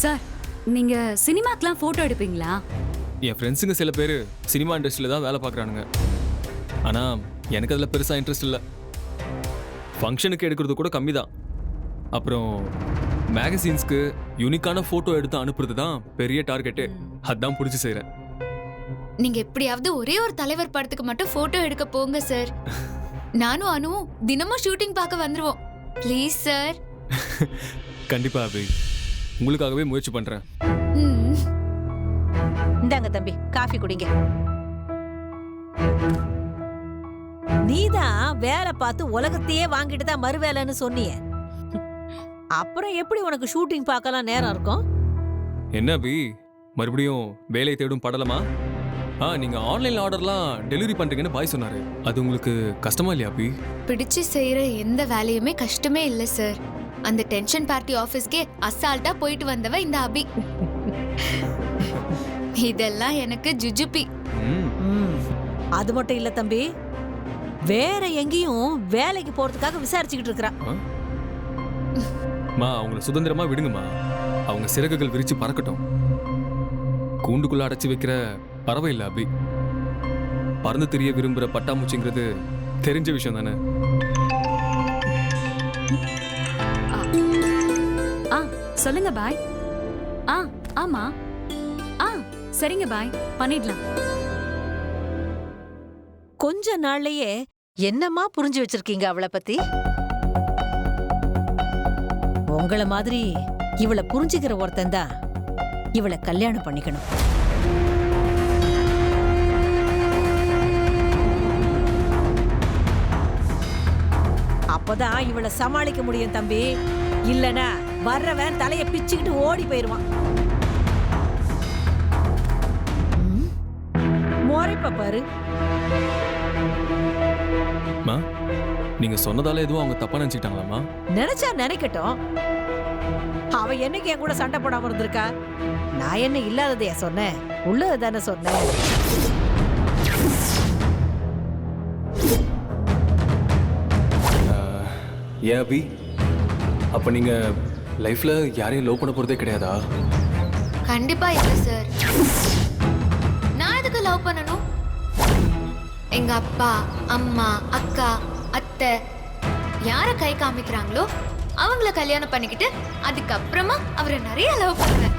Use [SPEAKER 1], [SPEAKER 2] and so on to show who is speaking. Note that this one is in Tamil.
[SPEAKER 1] சார், நீங்க சினிமாக்கெல்லாம் போட்டோ எடுப்பீங்களா?
[SPEAKER 2] என் ஃப்ரெண்ட்ஸுங்க சில பேர் சினிமா இண்டஸ்ட்ரியில் தான் வேலை பார்க்குறானுங்க. ஆனால் எனக்கு அதில் பெருசாக இன்ட்ரெஸ்ட் இல்லை. ஃபங்க்ஷனுக்கு எடுக்கிறது கூட கம்மி தான். அப்புறம் மேகசின்ஸ்க்கு யூனிக்கான ஃபோட்டோ எடுத்து அனுப்புறது தான் பெரிய டார்கெட்டு. அதான் பிடிச்சி செய்கிறேன்.
[SPEAKER 3] நீங்க எப்படியாவது ஒரே ஒரு தலைவர் படத்துக்கு மட்டும் போட்டோ எடுக்க போங்க சார். நானும் அனுவும் தினமும் ஷூட்டிங் பார்க்க வந்துருவோம். Please sir.
[SPEAKER 2] கண்டிப்பா அபி, உங்களுக்காகவே முயற்சி பண்றேன்.
[SPEAKER 4] இந்தாங்க தம்பி, காஃபி குடிங்க. நீதான் வேலை பார்த்து உலகத்தையே வாங்கிட்டு தான் மறுவேலைன்னு சொன்னிய. அப்புறம் எப்படி உனக்கு ஷூட்டிங் பார்க்கலாம் நேரம் இருக்கும்?
[SPEAKER 2] என்ன அபி, மறுபடியும் வேலை தேடும் படலமா? நீங்க ஆன்லைன் ஆர்டர்லாம் டெலிவரி பண்றீங்கன்னு பாய் சொன்னாரு. அது உங்களுக்கு கஷ்டமா இல்லையா அபி?
[SPEAKER 3] பிடிச்சு செய்யற எந்த வேலையுமே கஷ்டமே இல்ல சார். அந்த டென்ஷன் பார்ட்டி ஆபீஸ்க்கே அசால்ட்டா போயிட்டு வந்தவ இந்த அபி. இதெல்லாம் எனக்கு ஜுஜுபி.
[SPEAKER 4] அது மட்டும் இல்ல தம்பி, வேற எங்கேயும் வேலைக்கு போறதுக்காக விசாரிச்சுக்கிட்டு இருக்கறா.
[SPEAKER 2] அவங்கள சுதந்திரமா விடுங்கம்மா. அவங்க சிறகுகள் விரிச்சு பறக்கட்டும். கூண்டுக்குள்ள அடைச்சு வைக்கிற பறவை இல்ல அபி. பறந்து தெரிய விரும்புற பட்டாம்பூச்சிங்கிறது தெரிஞ்ச விஷயம் தானே.
[SPEAKER 1] சொல்லுங்க பாய். ஆமா. சரிங்க பாய், பண்ணிடலாம்.
[SPEAKER 4] கொஞ்ச நாள்லயே என்னமா புரிஞ்சு வச்சிருக்கீங்க அவளை பத்தி? உங்கள மாதிரி இவளை புரிஞ்சுக்கிற ஒருத்தன் தான் இவளை கல்யாணம் பண்ணிக்கணும். அப்பதான் இவளை சமாளிக்க முடியும் தம்பி. இல்லனா வர்றவன் தலைய பிச்சுக்கிட்டு ஓடி போயிருவான். மோரைப்ப பாரு.
[SPEAKER 2] நீங்க சொன்னதால எதுவும் அவங்க தப்பா நினைச்சுக்கிட்டாங்களாமா?
[SPEAKER 4] நினைச்சா நினைக்கட்டும். அவ என்னைக்கு என் கூட சண்டை போடாம இருந்திருக்கா? நான் என்ன இல்லாததையா சொன்னேன்? உள்ளது தானே சொன்னேன்.
[SPEAKER 2] ஏன் அபி, அப்ப நீங்க லைஃப்ல யாரையும் லவ் பண்ண போறதே கிடையாதா?
[SPEAKER 3] கண்டிப்பா இல்ல சார். நான் எதுக்கு லவ் பண்ணணும்? எங்க அப்பா, அம்மா, அக்கா, அத்தை யார கை காமிக்கிறாங்களோ அவங்கள கல்யாணம் பண்ணிக்கிட்டு அதுக்கப்புறமா அவரை நிறைய லவ் பண்ணுவேன்.